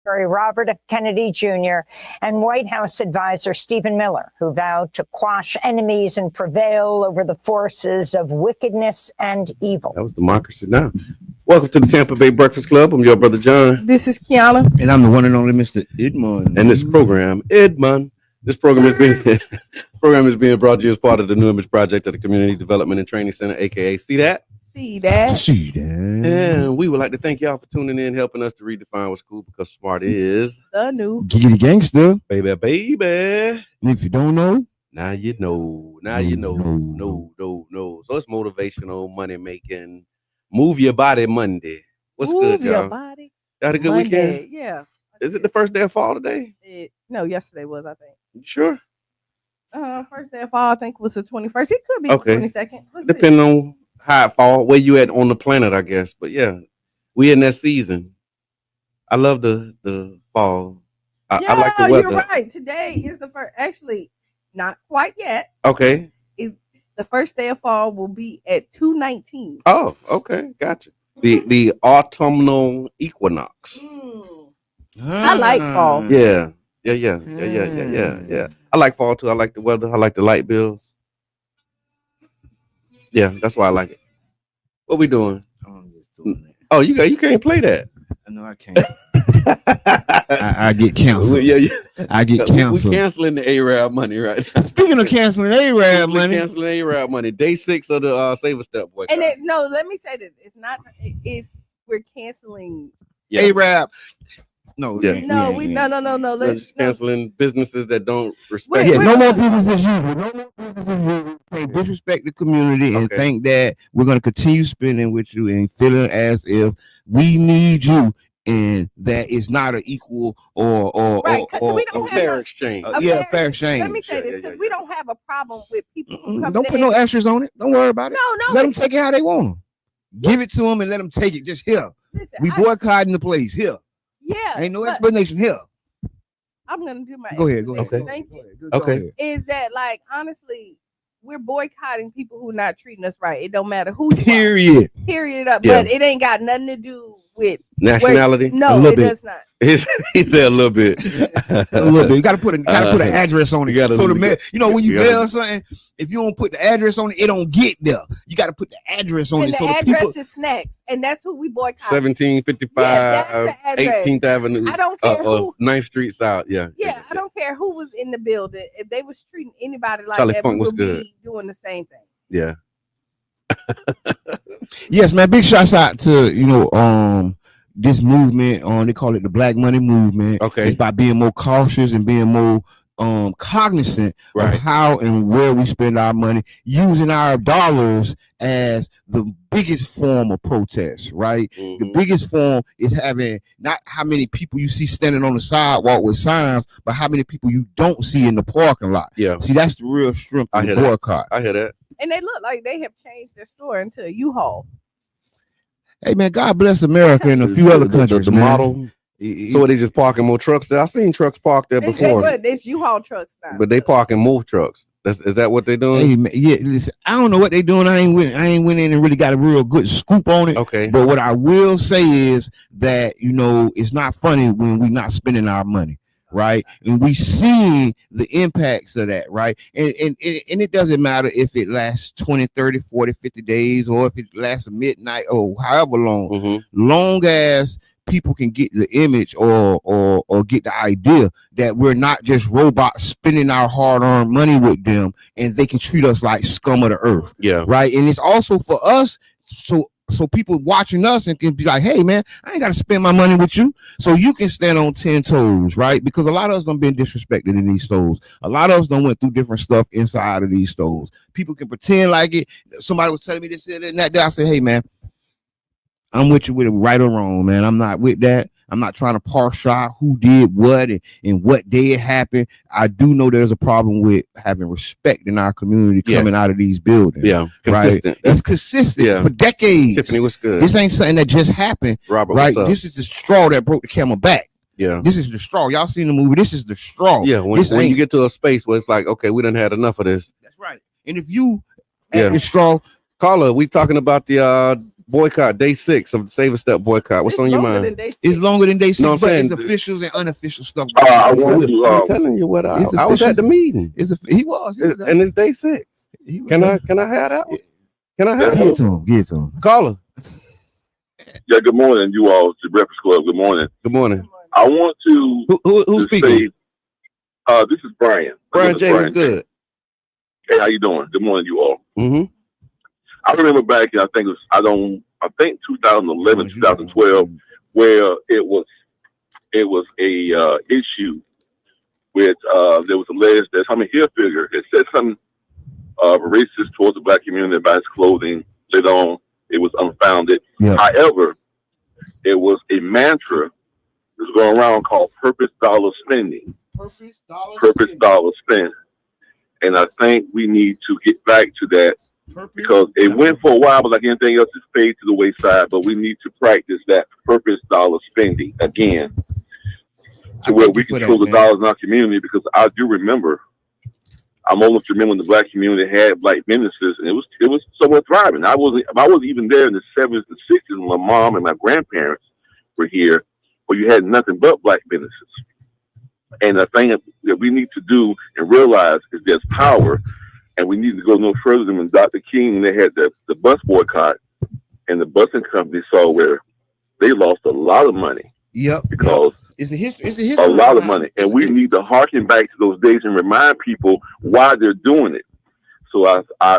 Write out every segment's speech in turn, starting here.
Secretary Robert F. Kennedy Jr. and White House advisor Stephen Miller, who vowed to quash enemies and prevail over the forces of wickedness and evil. That was democracy now. Welcome to the Tampa Bay Breakfast Club. I'm your brother John. This is Qiana. And I'm the one and only Mr. Edmund. And this program, Edmund. This program is being brought to you as part of the New Image Project of the Community Development and Training Center, aka See That. See that. See that. And we would like to thank y'all for tuning in, helping us to redefine what's cool, because smart is The new Giggity gangster. baby. And if you don't know, Now you know. Now you know. No. So it's motivational, money making, move your body Monday. What's move good, y'all? your body. Got a good Monday. weekend? Yeah. Is it the first day of fall today? No, yesterday was, I think. You sure? First day of fall, I think, was the 21st. It could be Okay. the 22nd. Depending on how it fall, where you at on the planet, I guess. But yeah, we in that season. I love the fall. I like the weather. You're right. Today is the first. Actually, not quite yet. Okay. The first day of fall will be at 2:19. Oh, okay. Gotcha. The autumnal equinox. I like fall. Yeah. I like fall too. I like the weather. I like the light bills. Yeah, that's why I like it. What we doing? I'm just doing it. Oh, you can't play that. I know I can't. I get canceled. Yeah. I get canceled. We canceling the A-Rab money right now. Speaking of canceling A-Rab money. Canceling A-Rab money. Day 6 of the Save a Step boy. And let me say this. It's not. We're canceling. Yeah. A-Rab. No, Yeah. No. Let's just canceling businesses that don't respect. Yeah, no more business as usual. No more business as usual. Can't disrespect the community and think that we're going to continue spending with you and feeling as if we need you, and that is not an equal or we don't fair have exchange. Fair exchange. Let me say this, because we don't have a problem with people who come. Don't put no extras on it. Don't worry about it. No. Let them take it how they want them. Give it to them and let them take it. Just here. Listen, We boycotting the place here. Yeah. Ain't no explanation here. I'm gonna do my. Go ahead. Okay. Thank you. Okay. Is that, like, honestly, we're boycotting people who not treating us right. It don't matter who. Period. Period. Up. Yeah. But it ain't got nothing to do with Nationality. No, it does not. He said a little bit. A little bit. You gotta put an address on it. When you mail something, if you don't put the address on it, it don't get there. You gotta put the address on And it. the address is Snacks, and that's who we boycott. 1755 18th Avenue. I don't care who. 9th Street South. Yeah. I don't care who was in the building. If they was treating anybody like Charlie that, Funk we was would good. be doing the same thing. Yeah. Yes, man. Big shouts out to this movement. They call it the Black Money Movement. Okay. It's by being more cautious and being more cognizant of how and where we spend our money, using our dollars as the biggest form of protest, right? Mm-hmm. The biggest form is having not how many people you see standing on the sidewalk with signs, but how many people you don't see in the parking lot. Yeah. See, that's the real strength of the boycott. I hear that. And they look like they have changed their store into a U-Haul. Hey, man, God bless America and a few other countries. The model. So they just parking more trucks there? I've seen trucks parked there before. It's U-Haul trucks now. But they parking more trucks. Is that what they're doing? Hey, man, yeah, listen, I don't know what they're doing. I ain't went in and really got a real good scoop on it. Okay. But what I will say is that, it's not funny when we're not spending our money. Right. And we see the impacts of that. Right. And it doesn't matter if it lasts 20, 30, 40, 50 days, or if it lasts a midnight or however long, long as people can get the image or get the idea that we're not just robots spending our hard-earned money with them, and they can treat us like scum of the earth. Yeah. Right. And it's also for us. So people watching us and can be like, hey, man, I ain't got to spend my money with you. So you can stand on 10 toes, right? Because a lot of us done been disrespected in these stores. A lot of us done went through different stuff inside of these stores. People can pretend like it. Somebody was telling me this and that. I said, hey, man, I'm with you with it, right or wrong, man. I'm not with that. I'm not trying to parse out who did what and what day it happened. I do know there's a problem with having respect in our community coming out of these buildings. Yeah, consistent. Right? It's consistent for decades. Tiffany, what's good? This ain't something that just happened. Robert, right? What's up? This is the straw that broke the camel back. Yeah. This is the straw. Y'all seen the movie? This is the straw. Yeah. When you get to a space where it's like, okay, we done had enough of this. That's right. And if you at the straw, caller, we talking about the boycott, day 6 of the Save a Step boycott. What's It's on your longer mind? than day 6. It's longer than day 6, No, I'm but saying it's officials and unofficial stuff. I want to. I'm telling you what I was at the meeting. He was, And it's day 6. Can I have that one? Can I have Give it it? to him. Give it to him. Caller. Yeah, good morning, you all. It's the Breakfast Club. Good morning. Good morning. I want to. Who's speaking? This is Brian. Brian James. Good. Hey, how you doing? Good morning, you all. Mm-hmm. I remember back in, I think 2011, 2012, where it was a issue with there was alleged that Tommy Hilfiger had said something racist towards the black community about his clothing. Later on, it was unfounded. Yeah. However, it was a mantra that was going around called purpose dollar spending. Purpose dollar spend. And I think we need to get back to that because it went for a while, but like anything else, it's faded to the wayside. But we need to practice that purpose dollar spending again to where we control the dollars in our community, because I do remember, I'm old enough to remember when the black community had black businesses, and it was somewhat thriving. I wasn't even there in the 70s and 60s when my mom and my grandparents were here, where you had nothing but black businesses. And the thing that we need to do and realize is there's power, and we need to go no further than when Dr. King, they had the bus boycott, and the busing company saw where they lost a lot of money. Yep. Because it's a history. A lot of money. And we need to harken back to those days and remind people why they're doing it. So I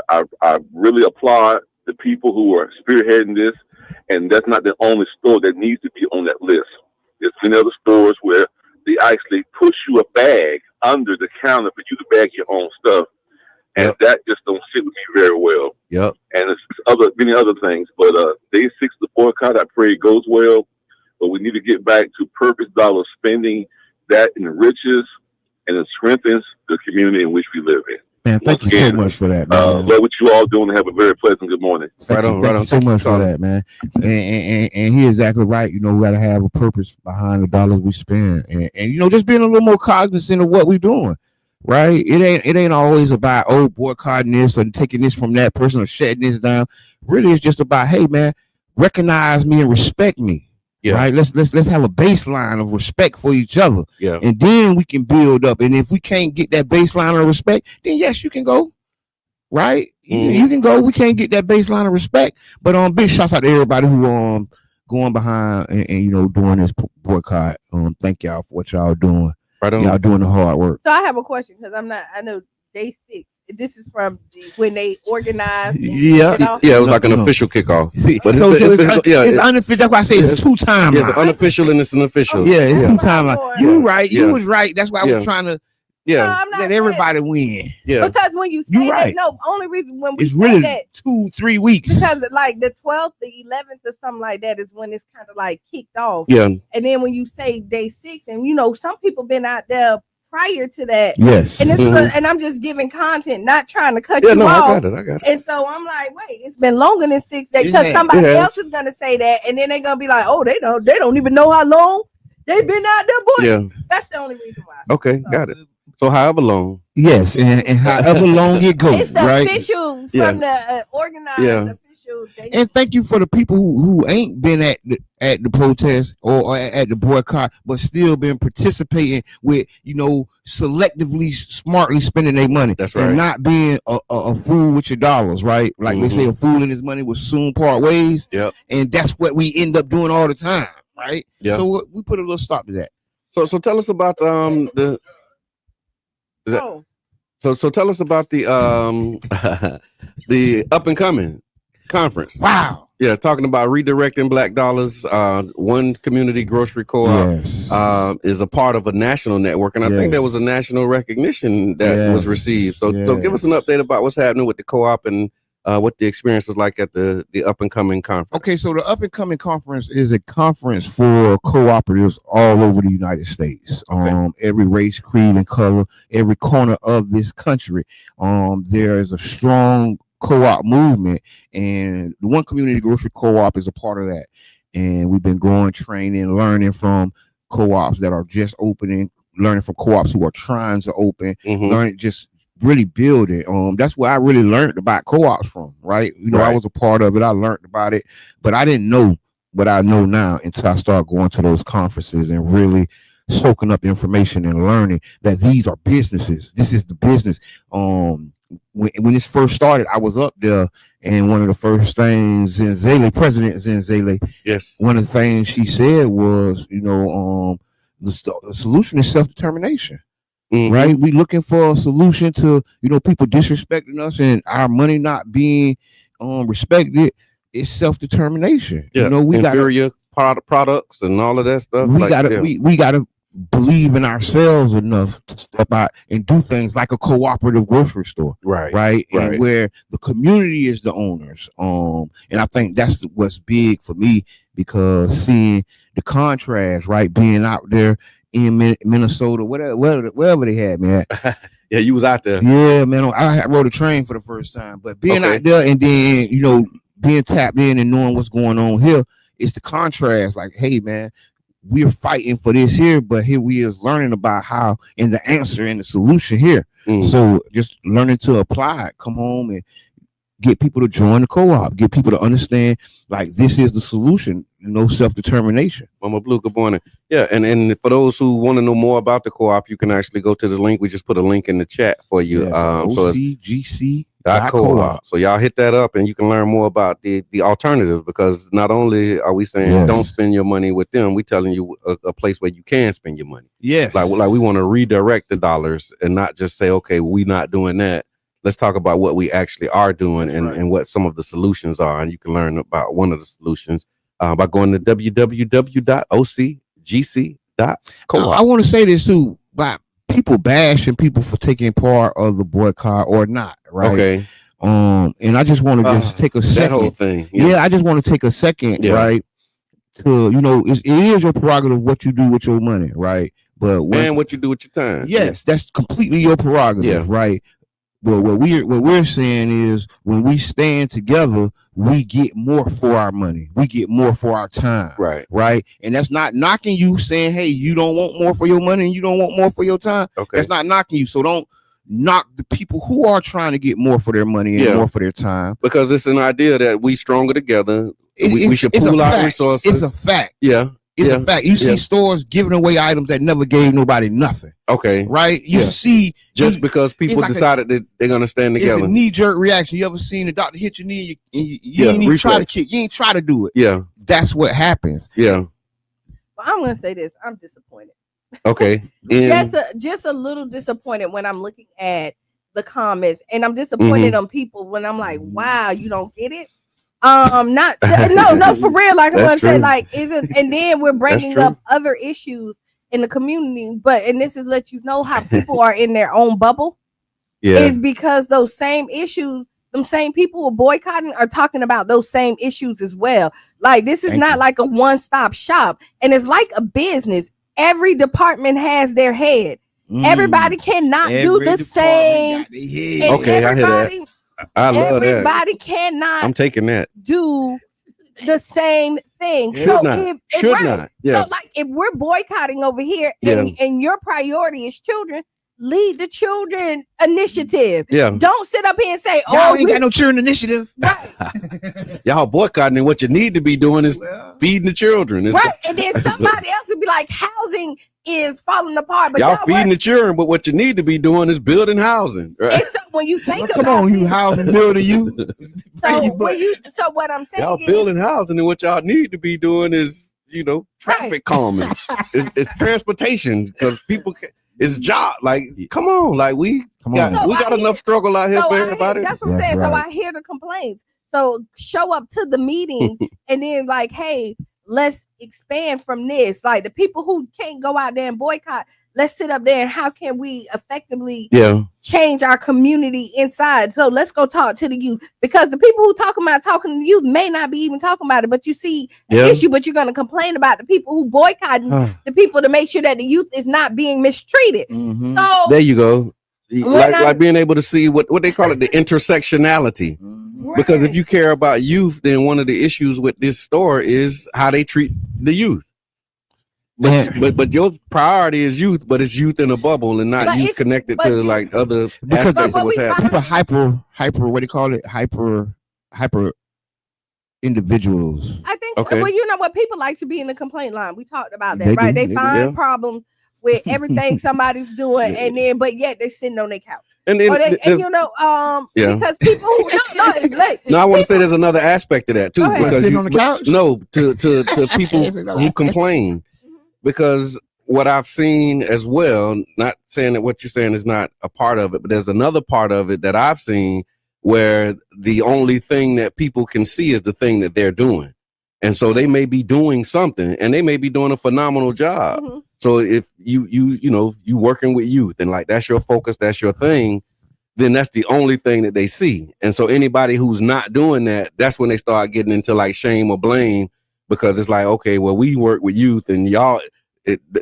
really applaud the people who are spearheading this. And that's not the only store that needs to be on that list. There's many other stores where they actually push you a bag under the counter for you to bag your own stuff. And that just don't sit with me very well. Yep. And it's many other things. But day 6 of the boycott, I pray it goes well. But we need to get back to purpose dollar spending that enriches and it strengthens the community in which we live in. Man, thank you so much for that, man. Love what you all doing. Have a very pleasant good morning. Thank you so much for that, man. And he's exactly right. You know, we got to have a purpose behind the dollars we spend, and you know, just being a little more cognizant of what we're doing. Right? It ain't always about boycotting this or taking this from that person or shutting this down. Really, it's just about, hey, man, recognize me and respect me. Yeah. Right. Let's have a baseline of respect for each other. Yeah. And then we can build up. And if we can't get that baseline of respect, then yes, you can go. Right. Mm-hmm. You can go. We can't get that baseline of respect. But big shouts out to everybody who going behind and you know doing this boycott. Thank y'all for what y'all doing. Right on. Y'all doing the hard work. So I have a question because I know day 6. This is from when they organized. Yeah, it was like an official kickoff. But it's unofficial. That's why I say it's 2 times. Yeah, the unofficial and it's an official. Yeah, it's 2 times. You right. You was right. That's why I was trying to let everybody win. Yeah, because when you say that, only reason when we it's say really that 2-3 weeks because like the 12th, the 11th, or something like that is when it's kind of like kicked off. Yeah, and then when you say day 6, and you know some people been out there prior to that. Yes. And and I'm just giving content, not trying to cut you off. I got it. And so I'm like, wait, it's been longer than 6 days because somebody else is gonna say that, and then they're gonna be like, oh, they don't even know how long they've been out there, boy. Yeah. That's the only reason why. Okay, got it. So however long. Yes, and however long it goes. It's the official from the organized official. And thank you for the people who ain't been at the protest or at the boycott, but still been participating with, you know, selectively, smartly spending their money. That's right. And not being a fool with your dollars, right? Like they say, a fool and his money will soon part ways. Yep. And that's what we end up doing all the time, right? Yeah. So we put a little stop to that. So tell us about So tell us about the the up and coming conference. Wow. Yeah, talking about redirecting black dollars. One community grocery co-op is a part of a national network, and I think there was a national recognition that was received. So give us an update about what's happening with the co-op and what the experience was like at the up and coming conference. Okay, so the up and coming conference is a conference for cooperatives all over the United States. Every race, creed, and color, every corner of this country. There is a strong co-op movement, and the One Community Grocery Co-op is a part of that. And we've been going, training, learning from co-ops that are just opening, learning from co-ops who are trying to open, learning just really build it. That's where I really learned about co-ops from, right? You know, I was a part of it. I learned about it, but I didn't know what I know now until I started going to those conferences and really soaking up information and learning that these are businesses. This is the business. When this first started, I was up there, and one of the first things President Zenzele, yes, one of the things she said was, you know, the solution is self-determination. Mm-hmm. Right, we looking for a solution to, you know, people disrespecting us and our money not being respected. It's self-determination. Yeah, you know, we inferior products and all of that stuff. We gotta believe in ourselves enough to step out and do things like a cooperative grocery store, right, and where the community is the owners. And I think that's what's big for me, because seeing the contrast, right, being out there in Minnesota, wherever they had me at. Yeah, you was out there. Yeah, man. I rode a train for the first time, but being out there and then, you know, being tapped in and knowing what's going on here, is the contrast. Like, hey, man, we're fighting for this here, but here we is learning about how and the answer and the solution here. So just learning to apply it, come home and get people to join the co-op, get people to understand, like, this is the solution, you know, self-determination. Mama Blue, good morning. Yeah, and for those who want to know more about the co-op, you can actually go to the link. We just put a link in the chat for you. OCGC.co-op. So y'all hit that up and you can learn more about the alternative, because not only are we saying don't spend your money with them, we telling you a place where you can spend your money. Yes. Like we want to redirect the dollars and not just say, okay, we not doing that. Let's talk about what we actually are doing and what some of the solutions are. And you can learn about one of the solutions by going to www.ocgc.co-op. I want to say this too, about people bashing people for taking part of the boycott or not, right? Okay. And I just want to just take a second. That whole thing. Yeah, I just want to take a second, right? To, you know, it is your prerogative what you do with your money, right? But what you do with your time. Yes, that's completely your prerogative, right? But what we're saying is, when we stand together, we get more for our money. We get more for our time. Right. And that's not knocking you, saying, hey, you don't want more for your money and you don't want more for your time. Okay. That's not knocking you. So don't knock the people who are trying to get more for their money and more for their time. Because it's an idea that we stronger together. We should pool our resources. It's a fact. Yeah. It's a fact. You see stores giving away items that never gave nobody nothing. Okay. Right? You see, just because people decided that they're gonna stand together. It's a knee-jerk reaction. You ever seen a doctor hit your knee and you ain't even try to kick? You ain't try to do it. Yeah. That's what happens. Yeah. Well, I'm gonna say this. I'm disappointed. Okay. Just a little disappointed when I'm looking at the comments, and I'm disappointed on people when I'm like, wow, you don't get it. No, for real. Like, I'm gonna say, like, and then we're bringing up other issues in the community, and this is let you know how people are in their own bubble. Yeah, is because those same issues, them same people who are boycotting are talking about those same issues as well. Like, this is not like a one-stop shop, and it's like a business. Every department has their head. Everybody cannot do the same. Okay, I hear that. I love that. Everybody cannot. I'm taking that. Do the same thing. Should not. Yeah. So, like, if we're boycotting over here, and your priority is children, lead the children initiative. Yeah. Don't sit up here and say, "Oh, we ain't got no children initiative." Right. Y'all boycotting, and what you need to be doing is feeding the children. Right. And then somebody else would be like, housing is falling apart. But y'all feeding the children, but what you need to be doing is building housing. Right? And so when you think come on, you housing builder, you. So what I'm saying, y'all building housing, and what y'all need to be doing is, traffic calming. It's transportation, because people it's job. Like, come on, like we got enough struggle out here for everybody. That's what I'm saying. So I hear the complaints. So show up to the meetings and then, like, hey, let's expand from this. Like, the people who can't go out there and boycott, let's sit up there and how can we effectively change our community inside? So let's go talk to the youth, because the people who talking to the youth may not be even talking about it, but you see the issue, but you're going to complain about the people who boycotting the people to make sure that the youth is not being mistreated. So there you go. Like being able to see what they call it, the intersectionality. Because if you care about youth, then one of the issues with this store is how they treat the youth. But your priority is youth, but it's youth in a bubble and not youth connected to like other aspects of what's happening. People hyper, what do you call it? Hyper individuals. I think, well, you know what? People like to be in the complaint line. We talked about that, right? They find problems with everything somebody's doing, and then, but yet they sitting on their couch. And then, because people who I want to say there's another aspect to that too, because on the couch? To people who complain, because what I've seen as well, not saying that what you're saying is not a part of it, but there's another part of it that I've seen where the only thing that people can see is the thing that they're doing. And so they may be doing something and they may be doing a phenomenal job. Mm-hmm. So if you working with youth and like that's your focus, that's your thing, then that's the only thing that they see. And so anybody who's not doing that, that's when they start getting into like shame or blame, because it's like, okay, well, we work with youth and y'all,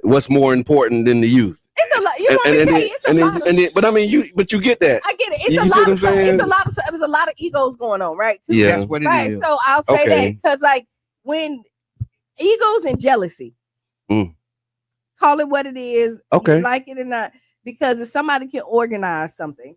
what's more important than the youth? It's a lot. You know what I mean? But I mean, but you get that. I get it. It was a lot of egos going on, right? Too. Yeah, that's what it is. So I'll say that because, like, when egos and jealousy, call it what it is. Okay, you like it or not, because if somebody can organize something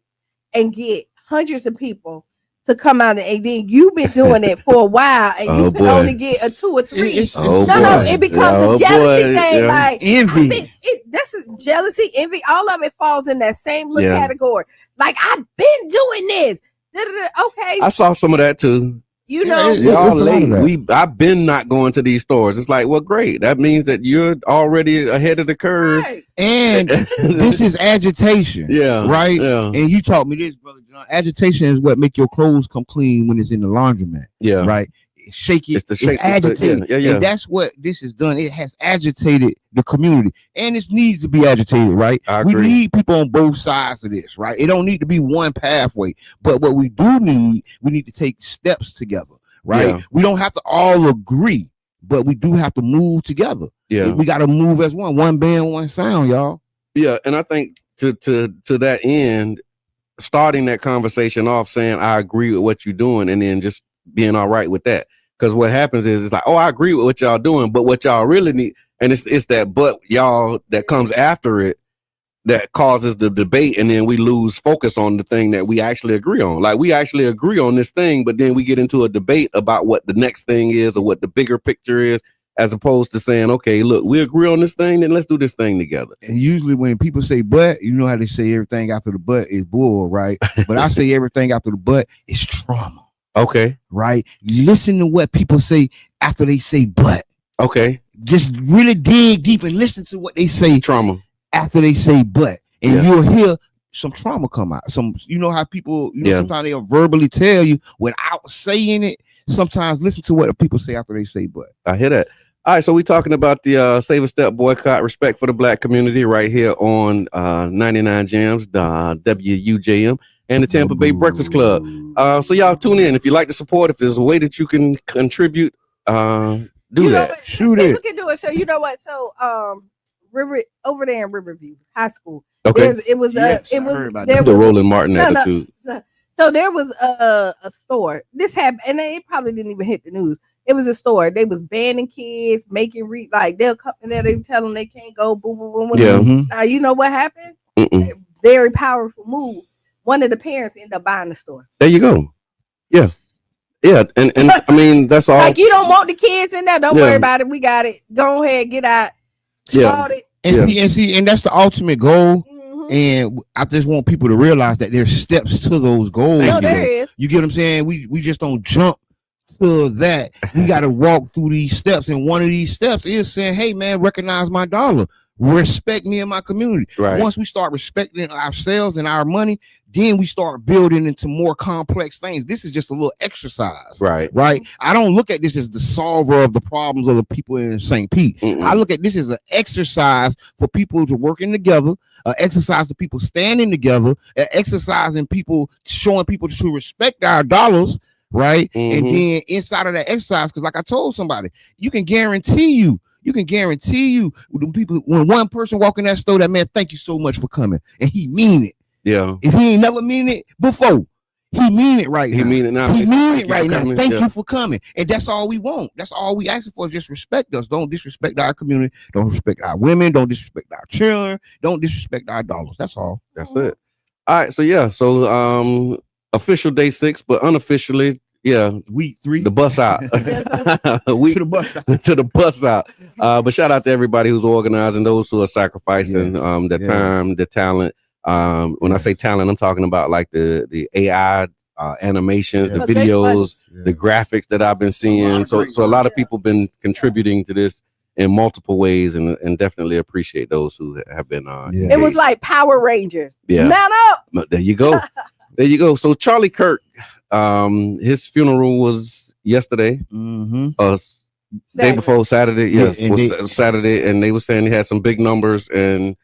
and get hundreds of people to come out, and then you've been doing it for a while, and you can only get a 2 or 3. It becomes a jealousy thing, like envy. This is jealousy, envy. All of it falls in that same little category. Like, I've been doing this. Okay, I saw some of that too. You know, y'all late. I've been not going to these stores. It's like, well, great. That means that you're already ahead of the curve. Right. And this is agitation. Yeah. Right. Yeah. And you taught me this, brother John. Agitation is what make your clothes come clean when it's in the laundromat. Yeah. Right. Shake it. It's agitated. Yeah. And that's what this has done. It has agitated the community, and it needs to be agitated. Right. We need people on both sides of this. Right. It don't need to be one pathway, but what we need to take steps together. Right. Yeah. We don't have to all agree, but we do have to move together. Yeah. We got to move as one band, one sound, y'all. Yeah. And I think to that end, starting that conversation off saying, I agree with what you're doing, and then just being all right with that. Because what happens is it's like, oh, I agree with what y'all doing, but what y'all really need, and it's that but y'all that comes after it that causes the debate, and then we lose focus on the thing that we actually agree on. Like, we actually agree on this thing, but then we get into a debate about what the next thing is or what the bigger picture is, as opposed to saying, okay, look, we agree on this thing, then let's do this thing together. And usually when people say but, you know how they say everything after the but is bull, right? But I say everything after the but is trauma. Okay. Right. Listen to what people say after they say but. Okay. Just really dig deep and listen to what they say. Trauma. After they say but. And you'll hear some trauma come out. You know how people, sometimes they'll verbally tell you without saying it. Sometimes listen to what people say after they say but. I hear that. All right, so we're talking about the Save a Step boycott, respect for the Black community, right here on 99 Jams, WUJM, and the Tampa Bay Breakfast Club. So y'all tune in. If you like to support, if there's a way that you can contribute, do that. Shoot it. We can do it. So you know what? So over there in Riverview High School, okay, it was the Roland Martin attitude. No. So there was a store. This happened, and it probably didn't even hit the news. It was a store. They was banning kids, making they'll come in there, they tell them they can't go, boom, boom, boom. Yeah. Mm-hmm. Now you know what happened? Very powerful move. One of the parents ended up buying the store. There you go. Yeah. Yeah. And I mean, that's all. Like, you don't want the kids in there. Don't worry about it. We got it. Go ahead, get out. Yeah. And that's the ultimate goal. Mm-hmm. And I just want people to realize that there's steps to those goals. No, there is. You get what I'm saying? We just don't jump to that. We got to walk through these steps. And one of these steps is saying, hey, man, recognize my dollar. Respect me and my community. Right. Once we start respecting ourselves and our money, then we start building into more complex things. This is just a little exercise. Right. I don't look at this as the solver of the problems of the people in St. Pete. I look at this as an exercise for people to working together, an exercise for people standing together, an exercise in people showing people to respect our dollars. Right. And then inside of that exercise, because like I told somebody, you can guarantee you when people, when one person walk in that store, that man, thank you so much for coming, and he mean it. Yeah. If he ain't never mean it before, He mean it right now. He mean it now. He mean it right now. Thank Yeah. you for coming. And that's all we want. That's all we asking for is just respect us. Don't disrespect our community. Don't respect our women. Don't disrespect our children. Don't disrespect our dollars. That's all. That's it. All right. So yeah. So official day 6, but unofficially, yeah, week 3. The bus out. To the bus out. To the bus out. But shout out to everybody who's organizing, those who are sacrificing their time, their talent. When I say talent, I'm talking about like the AI animations, the videos, the graphics that I've been seeing. So a lot of people been contributing to this in multiple ways, and definitely appreciate those who have been It was like Power Rangers. Yeah. Man up. There you go. There you go. So Charlie Kirk, his funeral was yesterday. Day before Saturday. Yes, was Saturday, and they were saying he had some big numbers, and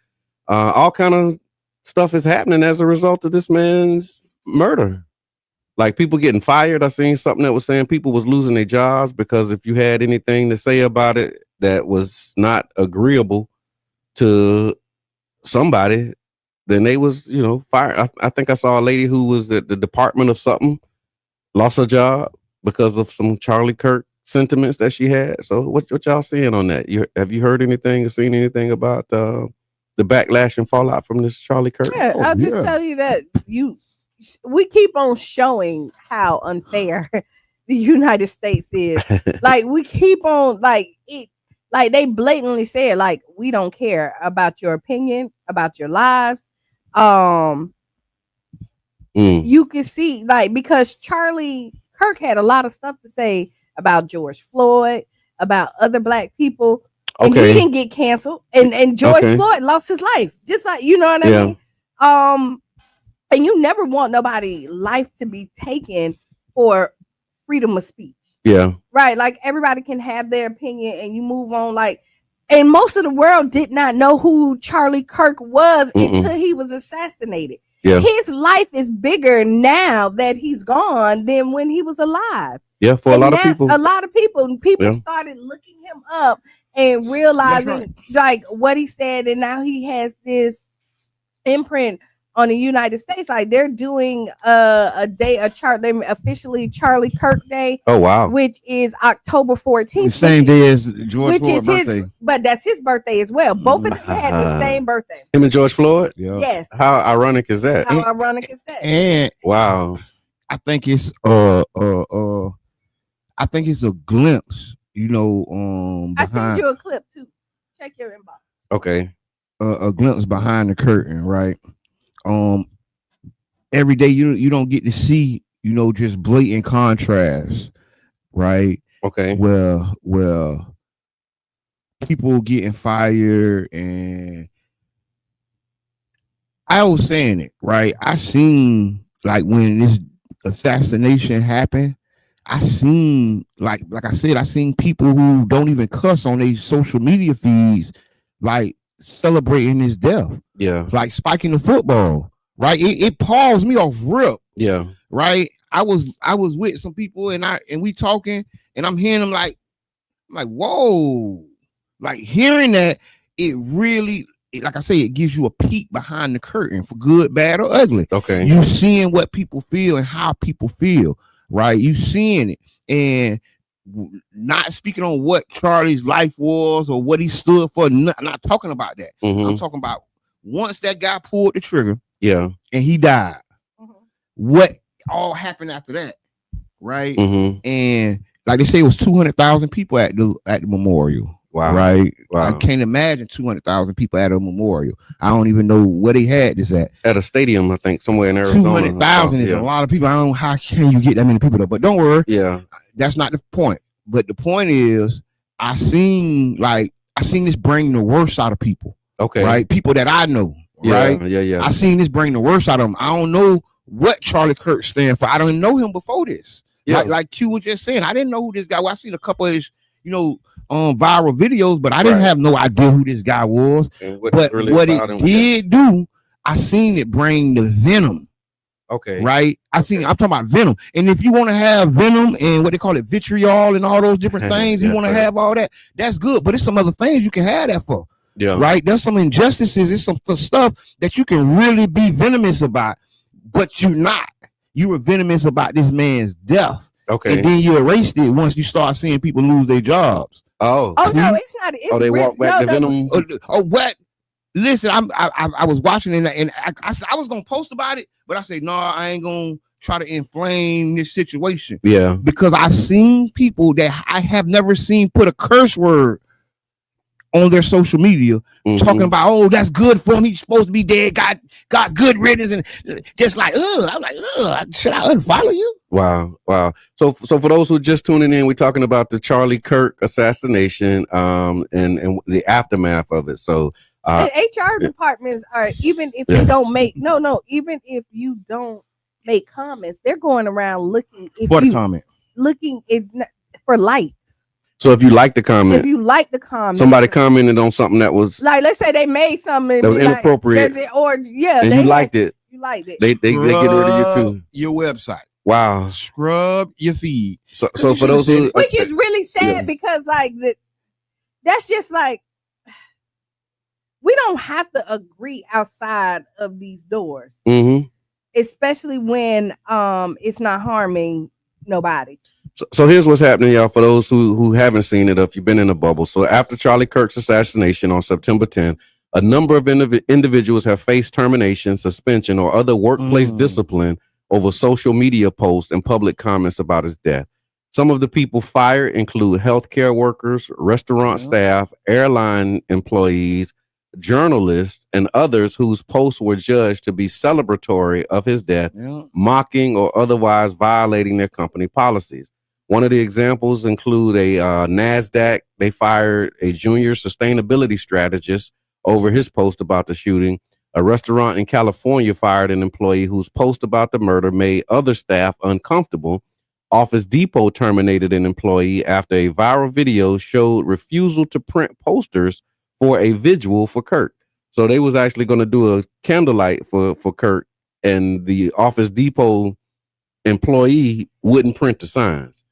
all kind of stuff is happening as a result of this man's murder. Like people getting fired. I seen something that was saying people was losing their jobs because if you had anything to say about it that was not agreeable to somebody, then they was, fired. I think I saw a lady who was at the Department of something, lost her job because of some Charlie Kirk sentiments that she had. So what y'all seeing on that? Have you heard anything or seen anything about the backlash and fallout from this Charlie Kirk? Yeah, I'll just tell you that we keep on showing how unfair the United States is. Like we keep on like they blatantly said like we don't care about your opinion, about your lives. You can see like because Charlie Kirk had a lot of stuff to say about George Floyd, about other black people. And he didn't get canceled. And George Floyd lost his life. Just like, you know what I mean? And you never want nobody's life to be taken for freedom of speech. Yeah. Right. Like everybody can have their opinion and you move on. Like, and most of the world did not know who Charlie Kirk was until he was assassinated. Yeah. His life is bigger now that he's gone than when he was alive. Yeah, for a lot of people. A lot of people. People started looking him up and realizing like what he said, and now he has this imprint on the United States. Like they're doing a chart. They officially Charlie Kirk Day. Oh wow! Which is October 14th. The same day as George Floyd's birthday. But that's his birthday as well. Both of them had the same birthday. Him and George Floyd. Yeah. Yes. How ironic is that? How ironic is that? And wow, I think it's I think it's a glimpse. I sent you a clip too. Check your inbox. Okay. A glimpse behind the curtain, right? Every day you don't get to see, just blatant contrast, right? Okay. Well, people getting fired, and I was saying it, right? I seen like when this assassination happened, I seen like I said, I seen people who don't even cuss on their social media feeds, like celebrating his death. Yeah, it's like spiking the football, right? It paused me off rip. Yeah, right. I was with some people and we talking, and I'm hearing them like, I'm like, whoa, like hearing that, it really, like I say, it gives you a peek behind the curtain for good, bad, or ugly. Okay, you seeing what people feel and how people feel. Right, you seeing it, and not speaking on what Charlie's life was or what he stood for. Not talking about that. I'm talking about once that guy pulled the trigger, and he died. What all happened after that, right? And like they say, it was 200,000 people at the memorial. Wow! Right? Wow! I can't imagine 200,000 people at a memorial. I don't even know where they had this at a stadium. I think somewhere in Arizona. 200,000 is a lot of people. I don't know how can you get that many people though. But don't worry. Yeah, that's not the point. But the point is, I seen this bring the worst out of people. Okay, right? People that I know. Right? Yeah. I seen this bring the worst out of them. I don't know what Charlie Kirk stand for. I don't know him before this. Yeah, like Q was just saying, I didn't know who this guy was. I seen a couple of his, viral videos, but I didn't have no idea who this guy was. But really what it did do, I seen it bring the venom. Okay. Right? I'm talking about venom. And if you want to have venom and what they call it, vitriol and all those different things, you want to have all that, that's good. But it's some other things you can have that for. Yeah. Right? There's some injustices, it's some stuff that you can really be venomous about, but you're not. you were venomous about this man's death. Okay. And then you erased it once you start seeing people lose their jobs. Oh no, it's not. It's they walk back the venom. What? Listen, I was watching it, and I was gonna post about it, but I said no, I ain't gonna try to inflame this situation. Yeah, because I seen people that I have never seen put a curse word on their social media, talking about, oh, that's good for him. He's supposed to be dead. Got good riddance, and just like, I'm like, should I unfollow you? Wow. So for those who are just tuning in, we're talking about the Charlie Kirk assassination, and the aftermath of it. So, and HR departments are, even if they don't make even if you don't make comments, they're going around looking for likes. So if you like the comment, somebody commented on something that was like, let's say they made something that was inappropriate, and you liked it. You liked it. They get rid of you too. Your website. Wow. Scrub your feed. So for those who, which is really sad, because like that's just like, we don't have to agree outside of these doors, especially when it's not harming nobody. So here's what's happening, y'all, for those who haven't seen it, if you've been in a bubble. So after Charlie Kirk's assassination on September 10th, a number of individuals have faced termination, suspension, or other workplace discipline over social media posts and public comments about his death. Some of the people fired include healthcare workers, restaurant staff, airline employees, journalists, and others whose posts were judged to be celebratory of his death, mocking or otherwise violating their company policies. One of the examples include a NASDAQ. They fired a junior sustainability strategist over his post about the shooting. A restaurant in California fired an employee whose post about the murder made other staff uncomfortable. Office Depot terminated an employee after a viral video showed refusal to print posters for a vigil for Kirk. So they was actually going to do a candlelight for Kirk, and the Office Depot employee wouldn't print the signs.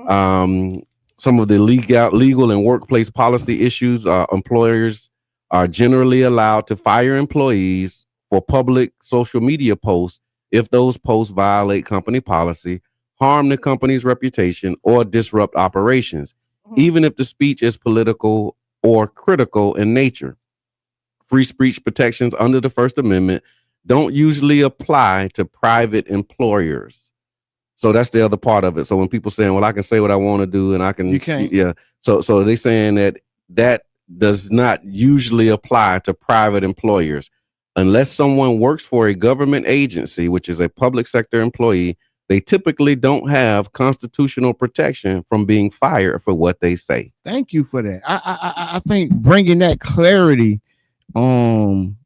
Some of the legal and workplace policy issues, employers are generally allowed to fire employees for public social media posts if those posts violate company policy, harm the company's reputation, or disrupt operations, even if the speech is political or critical in nature. Free speech protections under the First Amendment don't usually apply to private employers. So that's the other part of it. So when people saying, well, I can say what I want to do and I can, you can't. Yeah. So they saying that does not usually apply to private employers. Unless someone works for a government agency, which is a public sector employee, they typically don't have constitutional protection from being fired for what they say. Thank you for that. I think bringing that clarity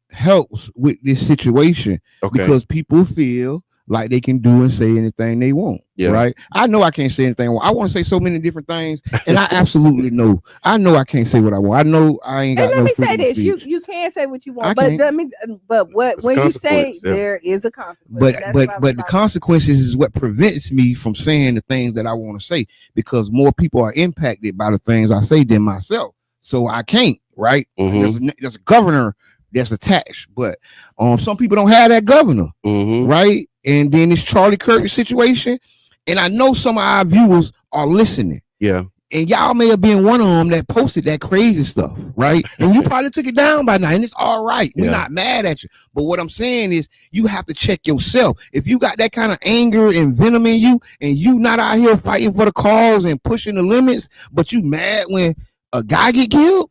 helps with this situation, because people feel like they can do and say anything they want. Right. I know I can't say anything I want. I want to say so many different things, and I absolutely know. I know I can't say what I want. I know I ain't got. And let me say this: you can say what you want, but when you say there is a consequence. But the consequences is what prevents me from saying the things that I want to say, because more people are impacted by the things I say than myself. So I can't. Right. There's a governor that's attached, but some people don't have that governor. Right. And then this Charlie Kirk situation, and I know some of our viewers are listening. Yeah. And y'all may have been one of them that posted that crazy stuff, right? And you probably took it down by now, and it's all right. We're not mad at you. But what I'm saying is, you have to check yourself. If you got that kind of anger and venom in you, and you not out here fighting for the cause and pushing the limits, but you mad when a guy get killed,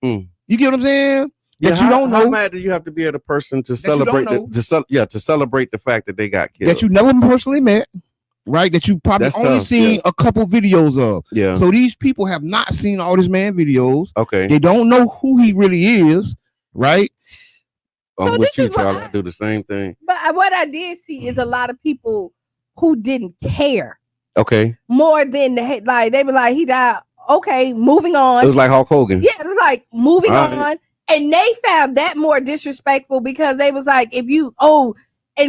you get what I'm saying? That you don't know. How mad do you have to be at a person to celebrate to celebrate the fact that they got killed? That you never personally met, right? That you probably only seen a couple videos of. Yeah. So these people have not seen all this man videos. Okay. They don't know who he really is, right? I'm with you, Charlie. I do the same thing. But what I did see is a lot of people who didn't care. Okay. More than like they were like, he died. Okay, moving on. It was like Hulk Hogan. Yeah, it was like moving on. And they found that more disrespectful, because they was like, and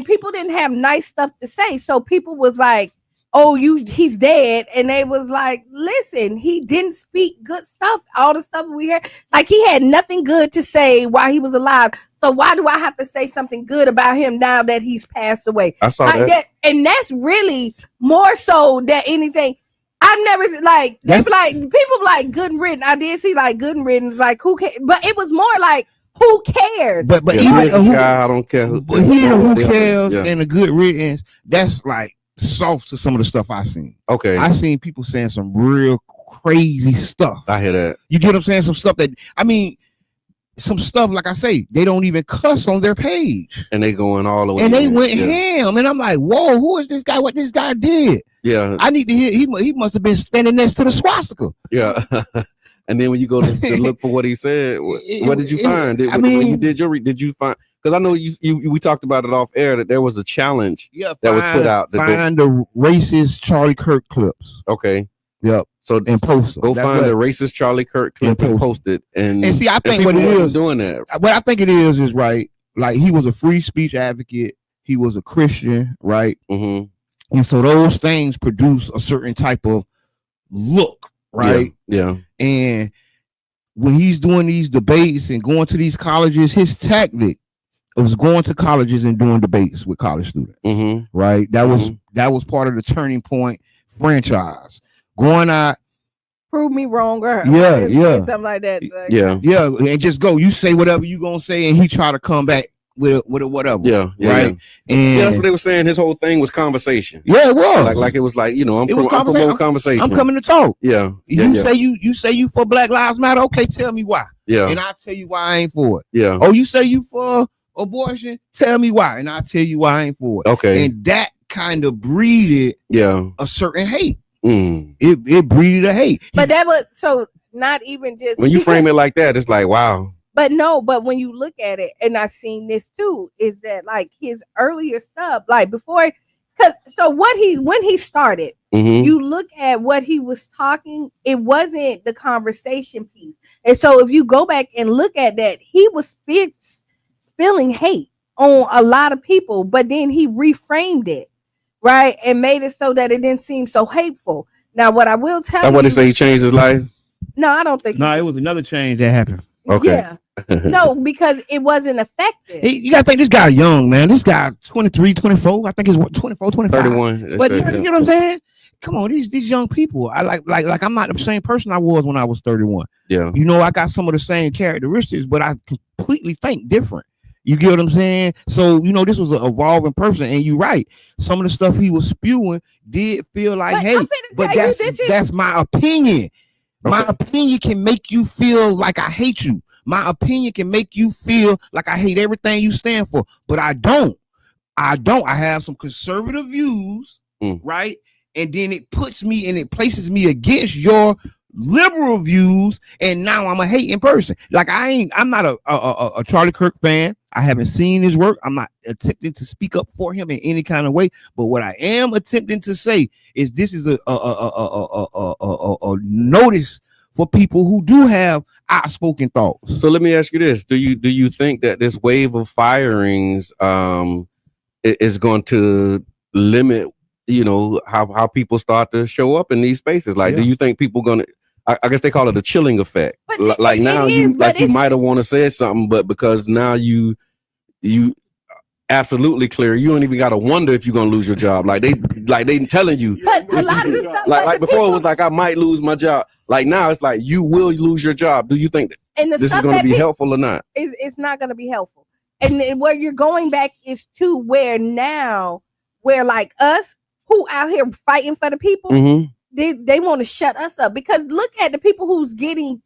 people didn't have nice stuff to say. So people was like he's dead. And they was like, listen, he didn't speak good stuff. All the stuff we heard, like he had nothing good to say while he was alive. So why do I have to say something good about him now that he's passed away? I saw like that. And that's really more so than anything. I've never like people like good and written. I did see like good and written, like who cares? But it was more like who cares? But yeah, even I don't care. But who cares and a good riddance, that's like soft to some of the stuff I seen. Okay. I seen people saying some real crazy stuff. I hear that. You get what I'm saying? Some stuff that some stuff, like I say, they don't even cuss on their page. And they going all the way. And they went ham. And I'm like, whoa, who is this guy? What this guy did? Yeah. I need to hear. He must have been standing next to the swastika. Yeah. And then when you go to look for what he said, what did you find? When you did did you find? Because I know we talked about it off air that there was a challenge that was put out. Find the racist Charlie Kirk clips. Okay. Yep. So and post. Go find the racist Charlie Kirk clip and post it. And see, I think what it is doing that. What I think it is right. Like he was a free speech advocate. He was a Christian, right? Mm-hmm. And so those things produce a certain type of look, right? Yeah. And when he's doing these debates and going to these colleges, his tactic was going to colleges and doing debates with college students, right? That was part of the Turning Point franchise. Going out, prove me wrong, or something like that. And just go. You say whatever you gonna say, and he try to come back with a whatever. Yeah. And that's what they were saying. His whole thing was conversation. Yeah, it was like it was like I'm promoting conversation. I'm coming to talk. Yeah. You say you for Black Lives Matter. Okay, tell me why. Yeah. And I'll tell you why I ain't for it. Yeah. Oh, you say you for abortion? Tell me why, and I'll tell you why I ain't for it. Okay. And that kind of breeded a certain hate. It breeded a hate. But that was so not even just when you frame it like that, it's like wow. But when you look at it, and I've seen this too, is that like his earlier stuff, like before, when he started, you look at what he was talking, it wasn't the conversation piece. And so if you go back and look at that, he was spilling hate on a lot of people, but then he reframed it. Right, and made it so that it didn't seem so hateful. Now, what I will tell you, what they say he changed his life. No, I don't think. No, it was another change that happened. Okay. Yeah. No, because it wasn't effective. You gotta think this guy young, man. This guy 23, 24. I think he's 24, 25. 31. But you know what I'm saying? Come on, these young people. I like I'm not the same person I was when I was 31. Yeah. I got some of the same characteristics, but I completely think different. You get what I'm saying? So, this was an evolving person, and you're right. Some of the stuff he was spewing did feel like hate, but that's my opinion. Okay. My opinion can make you feel like I hate you. My opinion can make you feel like I hate everything you stand for, but I don't. I have some conservative views, right? And then it puts me and it places me against your liberal views, and now I'm a hating person. Like I'm not a Charlie Kirk fan. I haven't seen his work. I'm not attempting to speak up for him in any kind of way. But what I am attempting to say is this is a notice for people who do have outspoken thoughts. So let me ask you this: Do you think that this wave of firings is going to limit, how people start to show up in these spaces? Like, do you think people gonna? I guess they call it a chilling effect. Like now, you might have want to say something, but because now you absolutely clear, you don't even got to wonder if you're gonna lose your job. Like they telling you. But a lot of the stuff, like before, it was like I might lose my job. Like now, it's like you will lose your job. Do you think this is going to be helpful or not? It's not going to be helpful. And where you're going back is to where like us who out here fighting for the people. They want to shut us up, because look at the people who's getting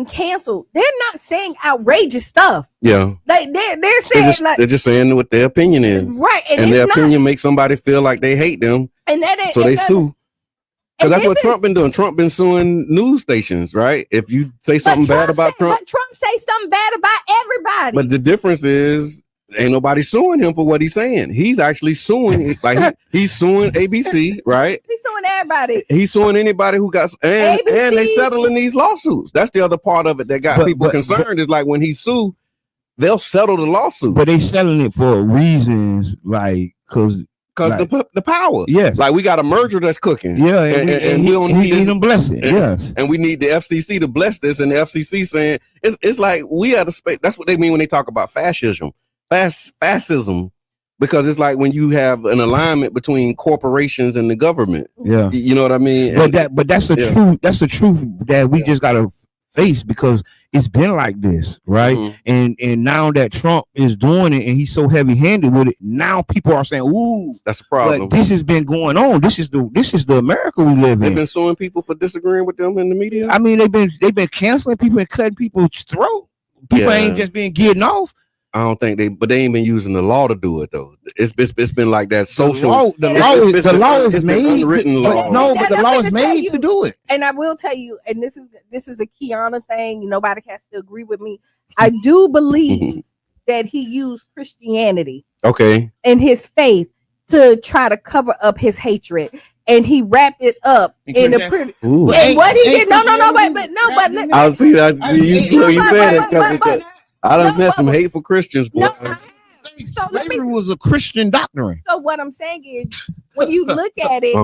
canceled. They're not saying outrageous stuff. Yeah. Like they're saying they're just saying what their opinion is. Right. And their opinion makes somebody feel like they hate them. And so they sue. Because that's what Trump been doing. Trump been suing news stations, right? If you say something bad about Trump. But Trump say something bad about everybody. But the difference is ain't nobody suing him for what he's saying. He's actually suing, like he's suing ABC, right? He's suing everybody. He's suing anybody who got and they settling these lawsuits. That's the other part of it that got people concerned. Is like when he sue, they'll settle the lawsuit. But they settling it for reasons like because because the power. Yes. Like we got a merger that's cooking. Yeah, and we don't need them blessing. Yes. And we need the FCC to bless this, and the FCC saying it's like we are the space. That's what they mean when they talk about fascism. Fascism. Because it's like when you have an alignment between corporations and the government. Yeah. You know what I mean? But that's the truth. That's the truth that we just gotta face, because it's been like this, right? Mm-hmm. And now that Trump is doing it and he's so heavy-handed with it, now people are saying, "Ooh, that's a problem." But this has been going on. This is the America we live in. They've been suing people for disagreeing with them in the media. I mean, they've been canceling people and cutting people's throat. People ain't just been getting off. I don't think they ain't been using the law to do it though. It's been like that social. The law is made. Unwritten law. No, but the law is made to do it. And I will tell you, and this is a Qiana thing. Nobody has to agree with me. I do believe that he used Christianity, and his faith to try to cover up his hatred, and he wrapped it up in a pretty. Ooh. And what he did? No, but I'll see that. You said it. I done met some hateful Christians, boy. Slavery was a Christian doctrine. So what I'm saying is, when you look at it,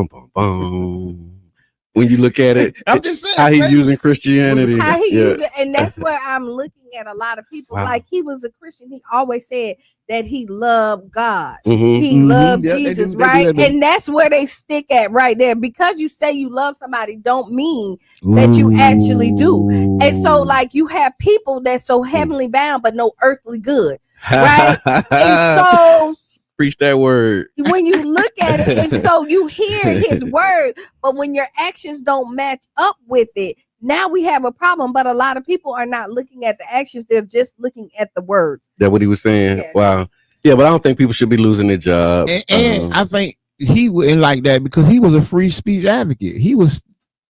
when you look at it, I'm just saying how he's using Christianity. How he used it, and that's where I'm looking at a lot of people. Wow. Like he was a Christian. He always said that he loved God. He loved Jesus, right? And that's where they stick at right there. Because you say you love somebody don't mean that you actually do. And so like you have people that's so heavenly bound but no earthly good, right? And so preach that word. When you look at it, and so you hear his word, but when your actions don't match up with it, now we have a problem. But a lot of people are not looking at the actions; they're just looking at the words. That's what he was saying. Yeah. Wow. Yeah, but I don't think people should be losing their job. And I think he wouldn't like that because he was a free speech advocate. He was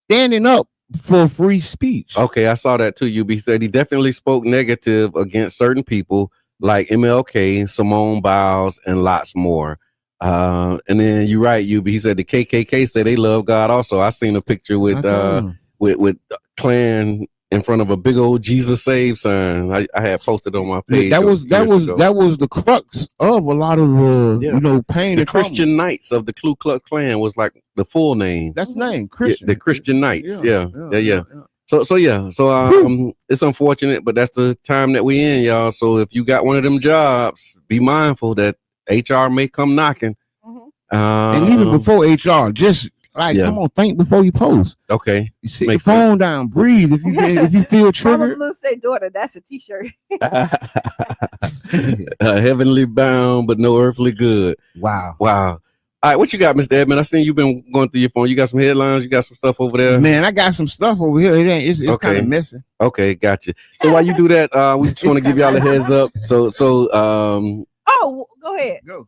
standing up for free speech. Okay, I saw that too. He said he definitely spoke negative against certain people, like MLK, Simone Biles, and lots more. And then you're right, he said the KKK said they love God also. I seen a picture with Klan in front of a big old Jesus Save sign. I had posted on my page. That was the crux of a lot of the pain. The Christian Knights of the Ku Klux Klan was like the full name. That's the name, Christian. The Christian Knights. Yeah. So it's unfortunate, but that's the time that we in, y'all. So if you got one of them jobs, be mindful that HR may come knocking. And even before HR, just come on, think before you post. Okay, you sit your phone down, breathe. If you feel triggered, Mama say, daughter, that's a T-shirt. Heavenly bound, but no earthly good. Wow. All right, what you got, Mr. Edmund? I seen you been going through your phone. You got some headlines. You got some stuff over there. Man, I got some stuff over here. It's kind of messy. Okay, gotcha. So while you do that, we just want to give y'all a heads up. Oh, go ahead. Go.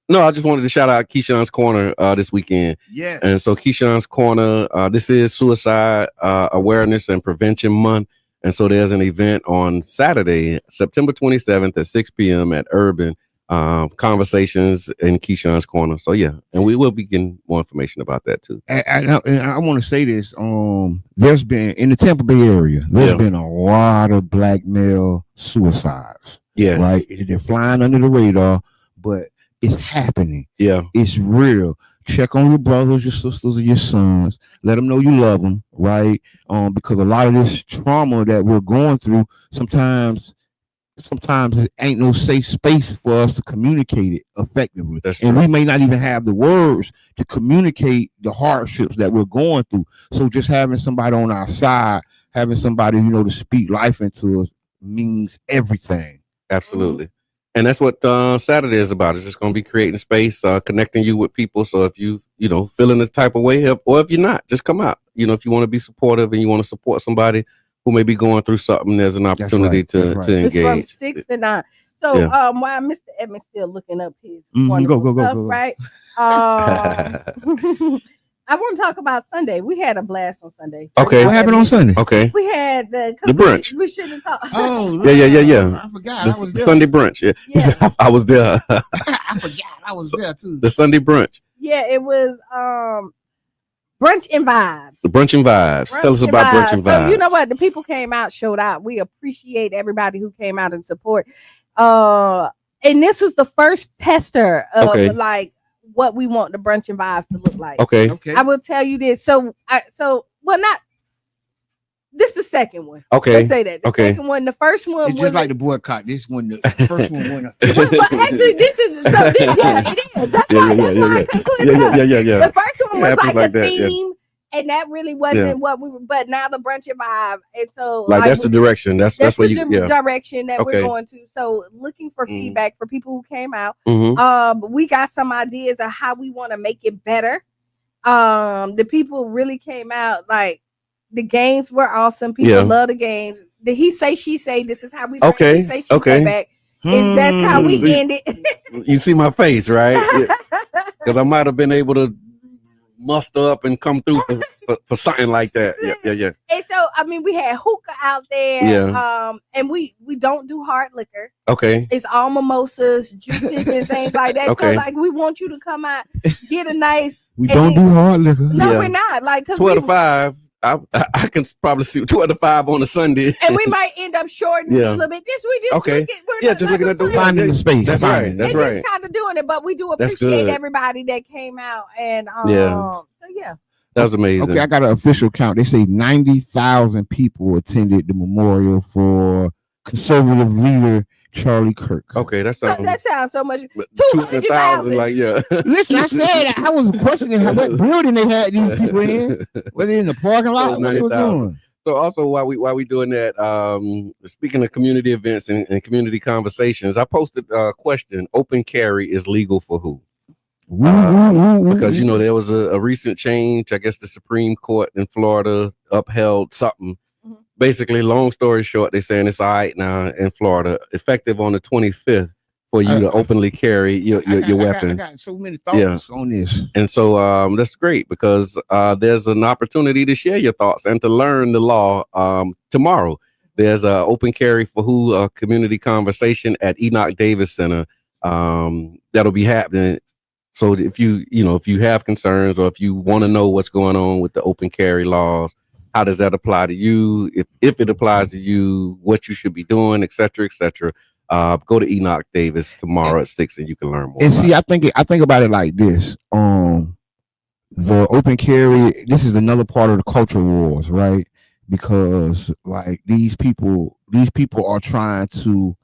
No, I just wanted to shout out Keyshawn's Corner this weekend. Yeah. And so Keyshawn's Corner, this is Suicide Awareness and Prevention Month. And so there's an event on Saturday, September 27th at 6 p.m. at Urban. Conversations in Keyshawn's Corner. So yeah, and we will be getting more information about that too. And I want to say this: there's been in the Tampa Bay area, there's been a lot of black male suicides. Yeah, right. They're flying under the radar, but it's happening. Yeah, it's real. Check on your brothers, your sisters, and your sons. Let them know you love them, right? Because a lot of this trauma that we're going through, sometimes it ain't no safe space for us to communicate it effectively. And we may not even have the words to communicate the hardships that we're going through. So just having somebody on our side, having somebody, to speak life into us means everything. Absolutely. And that's what Saturday is about. It's just going to be creating space, connecting you with people. So if you, feeling this type of way, or if you're not, just come out. If you want to be supportive and you want to support somebody who may be going through something, there's an opportunity to engage. It's from 6 to 9. So while Mr. Edmund's still looking up his wonderful stuff, right? I want to talk about Sunday. We had a blast on Sunday. Okay. What happened on Sunday? Okay. We had the brunch. We shouldn't talk. Oh, yeah. I forgot. I was there. Sunday brunch. Yeah. I was there. I forgot. I was there too. The Sunday brunch. Yeah, it was Brunch and Vibes. The Brunch and Vibes. Tell us about Brunch and Vibes. So you know what? The people came out, showed out. We appreciate everybody who came out and support. And this was the first tester of what we want the brunching vibes to look like. Okay. I will tell you this. This is the second one. Okay. Let's say that. The second one, the first one it's just like the boycott. This one, the first one won. But actually, this is it is. That's why I concluded. Yeah. The first one was like a theme, and that really wasn't what we were. But now the brunching vibe, and so like that's the direction. That's what you direction that we're going to. So looking for feedback for people who came out. We got some ideas of how we want to make it better. The people really came out like. The games were awesome. People love the games. The he say, she say, this is how we he say, she say back. That's how we end it. You see my face, right? Because I might have been able to muster up and come through for something like that. Yeah. And so, I mean, we had hookah out there. Yeah. And we don't do hard liquor. Okay. It's all mimosas, juices, and things like that. Okay. So, like, we want you to come out, get a nice. We don't do hard liquor. No, we're not. Like, 12 to 5. I can probably see 2 out of 5 on a Sunday, and we might end up shortening a little bit. This we just just looking at the finding the space. That's right. That's right. Just kind of doing it, but we do appreciate everybody that came out, and so that was amazing. Okay, I got an official count. They say 90,000 people attended the memorial for conservative leader Charlie Kirk. Okay, that sounds so much. 200,000, like Listen, I said I was questioning what building they had these people in. Were they in the parking lot? What they were doing? So also while we doing that, speaking of community events and community conversations, I posted a question: open carry is legal for who? Because there was a recent change. I guess the Supreme Court in Florida upheld something. Basically, long story short, they're saying it's all right now in Florida, effective on the 25th for you to openly carry your weapons. I got so many thoughts on this. And so that's great because there's an opportunity to share your thoughts and to learn the law tomorrow. There's an open carry for who community conversation at Enoch Davis Center that'll be happening. So if you have concerns or if you want to know what's going on with the open carry laws, how does that apply to you? If it applies to you, what you should be doing, et cetera, go to Enoch Davis tomorrow at 6 and you can learn more. And see, I think about it like this. The open carry, this is another part of the culture wars, right? Because like these people are trying to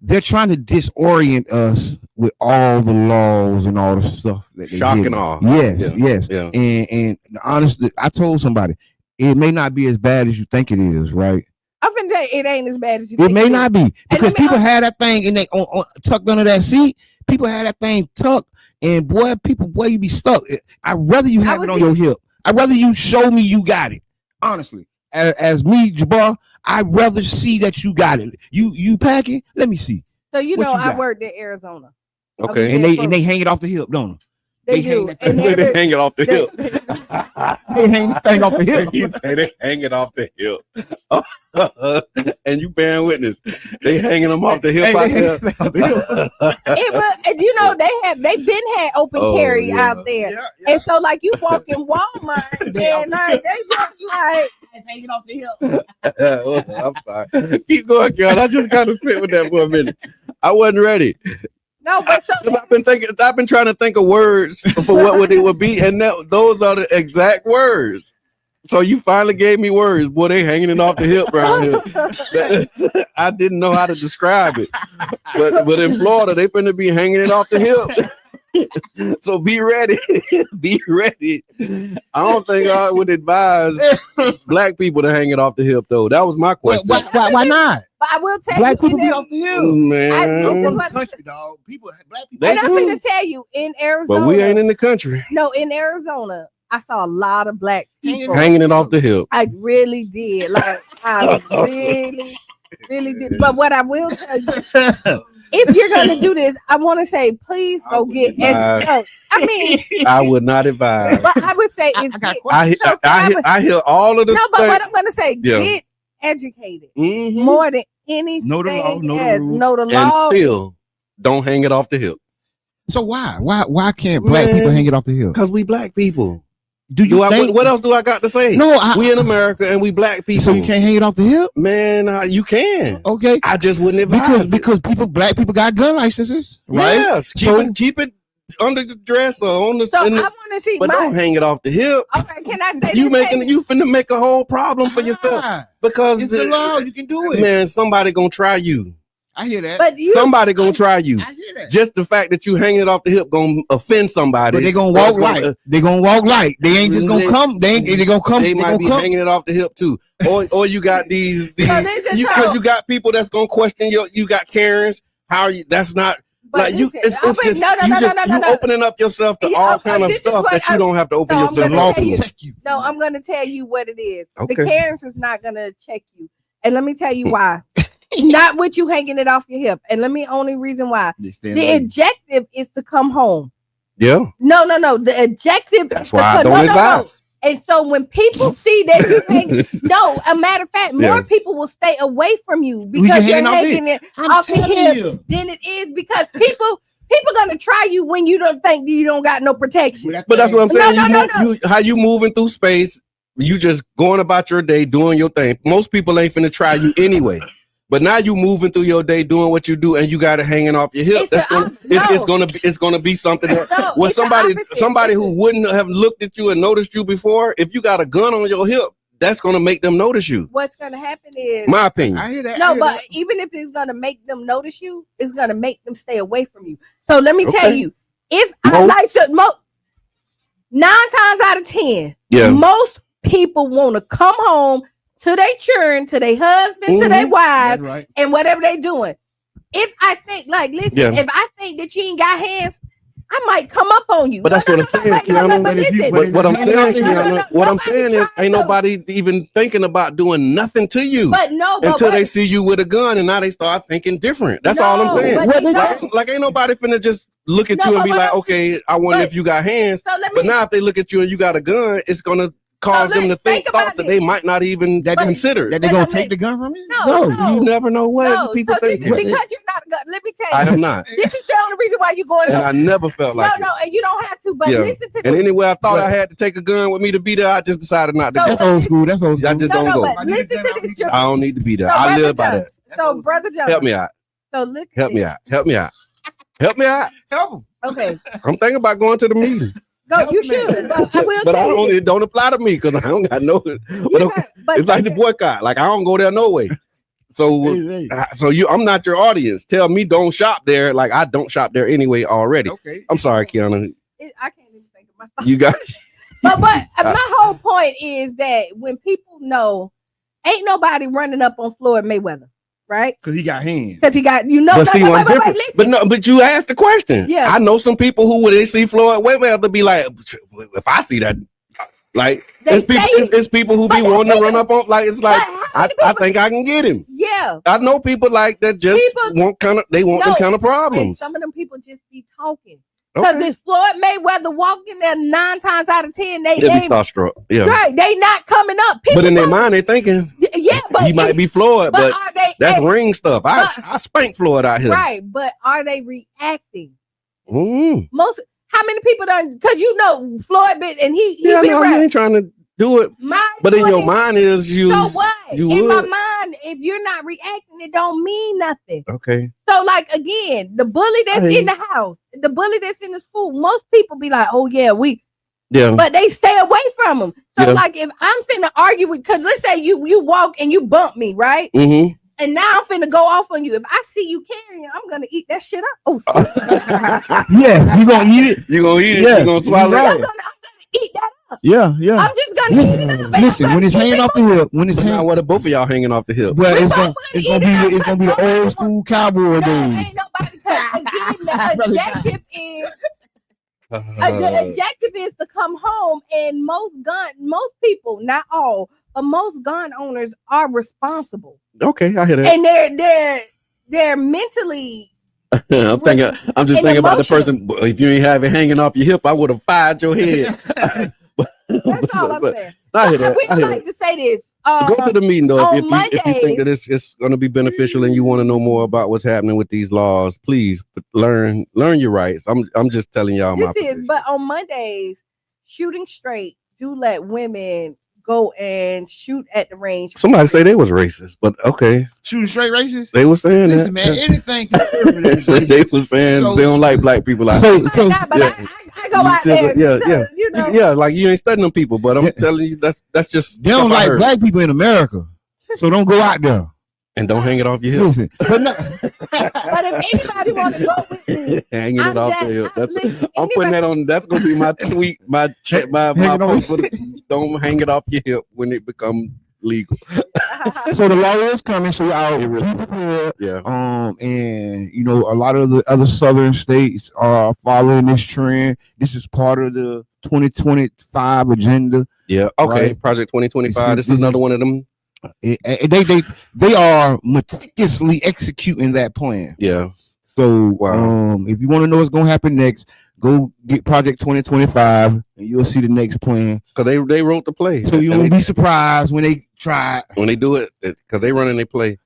disorient us with all the laws and all the stuff that shock and awe. Yes. Yeah. And honestly, I told somebody it may not be as bad as you think it is, right? I'm finna tell you, it ain't as bad as you it think. May not be because people had that thing and they tucked under that seat. People had that thing tucked, and boy, you be stuck. I'd rather you have it on your hip. I'd rather you show me you got it. Honestly, as me, Jabbar, I'd rather see that you got it. You packing? Let me see. So I worked in Arizona. Okay. And they hang it off the hip, don't they? They do. They hang it off the hip. They hang the thing off the hip. You say they hang it off the hip. And you bearing witness. They hanging them off the hip out there. They've been had open carry out there. Yeah. And so like you walk in Walmart and like they just like hanging off the hip. I'm sorry. Keep going, Qiana. I just gotta sit with that for a minute. I wasn't ready. No, but I've been trying to think of words for what it would be, and those are the exact words. So you finally gave me words. Boy, they hanging it off the hip right here. I didn't know how to describe it, but in Florida they finna be hanging it off the hip. So be ready. Be ready. I don't think I would advise black people to hang it off the hip, though. That was my question. Why not? But I will tell black people be off the hip. Man. Country, dog. Black people. And I'm going to tell you, in Arizona. But we ain't in the country. No, in Arizona, I saw a lot of black people hanging it off the hip. I really did. Like, I really did. But what I will tell you, if you're going to do this, I want to say, please go get. I would not advise. But I would say, I hear all of the. No, but what I'm going to say, get educated more than anything. Know the law. Know the law. And still, don't hang it off the hip. So why can't black people hang it off the hip? Because we black people. Do you think? What else do I got to say? No, we in America and we black people. So you can't hang it off the hip, man. You can. Okay, I just wouldn't advise because black people got gun licenses, right? Yeah, keep it under the dress or on the. So I want to see, but don't hang it off the hip. Okay, can I say you finna make a whole problem for yourself because it's the law. You can do it, man. Somebody gonna try you. I hear that. But somebody gonna try you. I hear that. Just the fact that you hanging it off the hip gonna offend somebody. But they gonna walk light. They gonna walk light. They ain't just gonna come. They gonna come. They might be hanging it off the hip too. Or you got these because you got people that's gonna question you got Karens. How are you? That's not. But like listen, you opening up yourself to all kind of stuff that you don't have to open yourself to. No, I'm going to tell you what it is. Okay. The Karens is not going to check you. And let me tell you why. Not with you hanging it off your hip. And let me only reason why. The objective is to come home. Yeah. No. The objective that's why I don't advise. And so when people see that you hang, a matter of fact, more people will stay away from you because you're hanging it off the hip than it is because people gonna try you when you don't think you don't got no protection. But that's what I'm saying. How you moving through space, you just going about your day doing your thing. Most people ain't finna try you anyway. But now you moving through your day doing what you do, and you got it hanging off your hip. It's gonna be something that somebody who wouldn't have looked at you and noticed you before. If you got a gun on your hip, that's gonna make them notice you. What's gonna happen is my opinion. I hear that. No, but even if it's gonna make them notice you, it's gonna make them stay away from you. So let me tell you, if I like to 9 times out of 10, most people want to come home to their children, to their husband, to their wives, and whatever they doing. If I think, if I think that you ain't got hands, I might come up on you. But that's what I'm saying, Qiana. What I'm saying is, ain't nobody even thinking about doing nothing to you. Until they see you with a gun, and now they start thinking different. That's all I'm saying. Like ain't nobody finna just look at you and be like, okay, I wonder if you got hands. But now if they look at you and you got a gun, it's gonna cause them to think thoughts that they might not even consider. That they're going to take the gun from you? No. You never know what people think. Because you're not a gun. Let me tell you. I am not. This is the only reason why you're going and I never felt like it. No, and you don't have to, but listen to this. And anyway, I thought I had to take a gun with me to be there. I just decided not to go. That's old school. That's old school. I just don't go. But listen to this. I don't need to be there. I live by that. So, Brother John. Help me out. So, look. Help me out. Help me out. Help me out. Help him. Okay. I'm thinking about going to the meeting. Go, you should. But I will. But it don't apply to me because I don't got no. It's like the boycott. Like I don't go there no way. So I'm not your audience. Tell me don't shop there. Like I don't shop there anyway already. Okay. I'm sorry, Qiana. I can't even think of my. You got. But my whole point is that when people know, ain't nobody running up on Floyd Mayweather. Right? Because he got hands. Because he got, But you asked the question. Yeah. I know some people who, when they see Floyd Mayweather, be like, if I see that, like, it's people who be wanting to run up on, like, it's like, I think I can get him. Yeah. I know people like that just want them kind of problems. Some of them people just be talking. Because if Floyd Mayweather walking there 9 times out of 10, they be starstruck. Yeah. Right. They not coming up. But in their mind, they thinking, but he might be Floyd, but that's ring stuff. I spank Floyd out here. Right. But are they reacting? Mm-hmm. How many people done? Because Floyd been and he you ain't trying to do it. But in your mind is you. So what? In my mind, if you're not reacting, it don't mean nothing. Okay. So like again, the bully that's in the house, the bully that's in the school, most people be like, oh yeah, but they stay away from them. So like if I'm finna argue with, because let's say you walk and you bump me, right? Mm-hmm. And now I'm finna go off on you. If I see you carrying, I'm gonna eat that shit up. Oh, yeah, you gonna eat it. You gonna eat it. You gonna swallow it. I'm gonna eat that up. Yeah. I'm just gonna eat it up. Listen, when it's hanging off the hip, what are both of y'all hanging off the hip? Well, it's gonna be the old school cowboy days. Ain't nobody. Again, the objective is to come home, and most people, not all, but most gun owners are responsible. Okay, I hear that. And they're mentally. I'm just thinking about the person. If you ain't have it hanging off your hip, I would have fired your head. That's all I'm saying. I hear that. We would like to say this. Go to the meeting though. If you think that it's going to be beneficial and you want to know more about what's happening with these laws, please learn your rights. I'm just telling y'all my position. But on Mondays, Shooting Straight do let women go and shoot at the range. Somebody say they was racist, but okay. Shooting straight racist? They were saying Listen, that. man, anything conservative. They were saying they don't like black people out there. I go out there. You know. Yeah, like you ain't studying them people, but I'm telling you, that's just. They don't like black people in America, so don't go out there. And don't hang it off your hip. Listen, but if anybody want to go with me, hanging it off your hip. I'm putting that on. That's gonna be my tweet, my chat, my post. Don't hang it off your hip when it becomes legal. So the law is coming, so I'll be prepared. Yeah. And you know, a lot of the other southern states are following this trend. This is part of the 2025 agenda. Yeah. Okay. Right? Project 2025. This is another one of them. They are meticulously executing that plan. Yeah. So if you want to know what's gonna happen next, go get Project 2025 and you'll see the next plan. Because they wrote the play. So you won't be surprised when they try. When they do it, because they run and they play.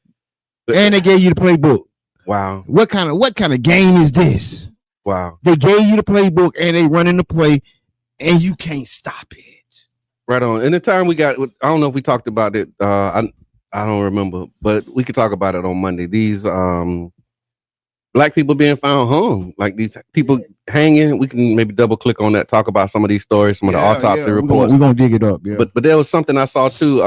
And they gave you the playbook. Wow. What kind of game is this? Wow. They gave you the playbook and they running the play and you can't stop it. Right on. In the time we got, I don't know if we talked about it. I don't remember, but we could talk about it on Monday. These black people being found hung, like these people hanging. We can maybe double click on that. Talk about some of these stories, some of the autopsy reports. We're gonna dig it up. Yeah. But there was something I saw too.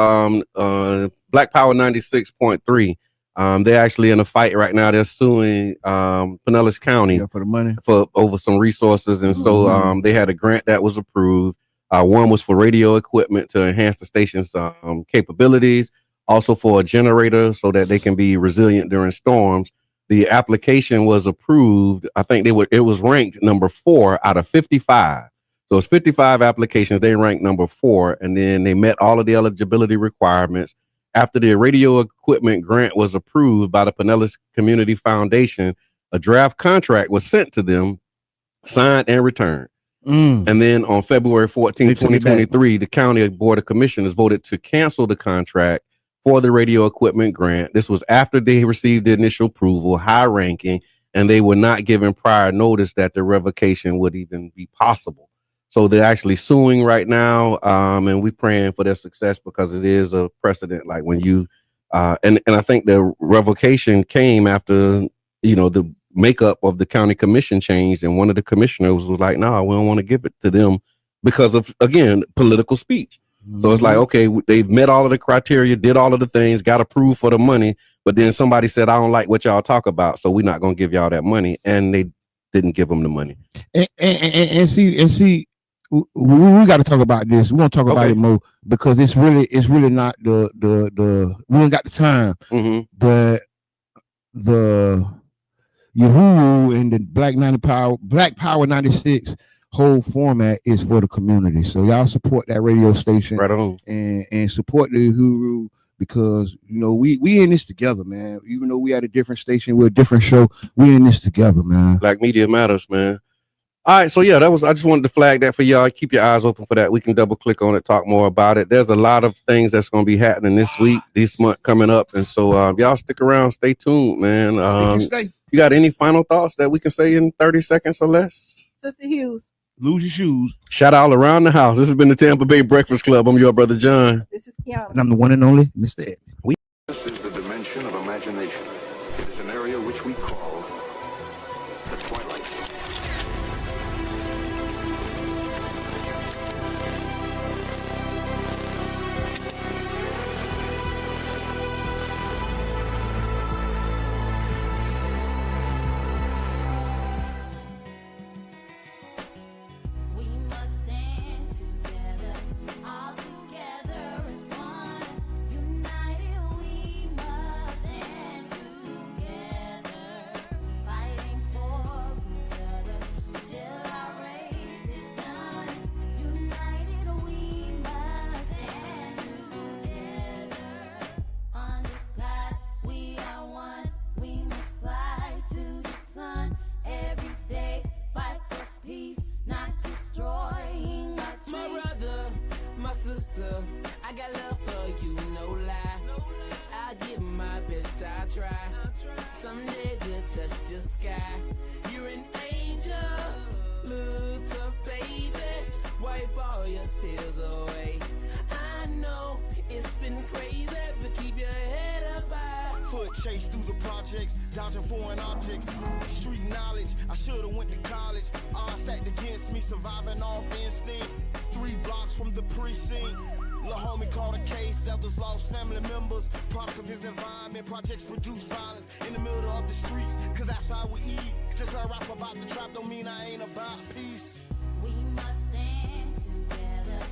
Black Power 96.3. They're actually in a fight right now. They're suing Pinellas County for the money for over some resources, and so they had a grant that was approved. One was for radio equipment to enhance the station's capabilities, also for a generator so that they can be resilient during storms. The application was approved. I think it was ranked number 4 out of 55. So it's 55 applications. They ranked number 4, and then they met all of the eligibility requirements. After the radio equipment grant was approved by the Pinellas Community Foundation, a draft contract was sent to them, signed and returned. And then on February 14, 2023, the County Board of Commissioners voted to cancel the contract for the radio equipment grant. This was after they received the initial approval, high ranking, and they were not given prior notice that the revocation would even be possible. So they're actually suing right now, and we're praying for their success because it is a precedent. Like when you, and I think the revocation came after, the makeup of the county commission changed, and one of the commissioners was like, no, we don't want to give it to them because of, again, political speech. So it's like, okay, they've met all of the criteria, did all of the things, got approved for the money, but then somebody said, I don't like what y'all talk about, so we're not going to give y'all that money, and they didn't give them the money. And see, we got to talk about this. We're gonna talk about it more because it's really not the we ain't got the time, but the Uhuru and the Black Power 96 whole format is for the community. So y'all support that radio station, right on, and support the Uhuru because we in this together, man. Even though we at a different station, we're a different show. We in this together, man. Black media matters, man. All right, so yeah, I just wanted to flag that for y'all. Keep your eyes open for that. We can double click on it, talk more about it. There's a lot of things that's going to be happening this week, this month coming up, and so y'all stick around, stay tuned, man. You got any final thoughts that we can say in 30 seconds or less? Sister Hughes. Lose your shoes. Shout out around the house. This has been the Tampa Bay Breakfast Club. I'm your brother John. This is Qiana. And I'm the one and only Mr. Edmond. This is the dimension of imagination. It is an area which we call the twilight. I got love for you, no lie. I give my best, I try. Someday we'll touch the sky. You're an angel, little baby. Wipe all your tears away. I know Chase through the projects, dodging foreign objects. Street knowledge, I should've went to college. Odds stacked against me, surviving off instinct. 3 blocks from the precinct. Lil' homie caught a case, others lost family members. Product of his environment, projects produce violence in the middle of the streets, cause that's how we eat. Just I rap about the trap don't mean I ain't about peace. We must stand together.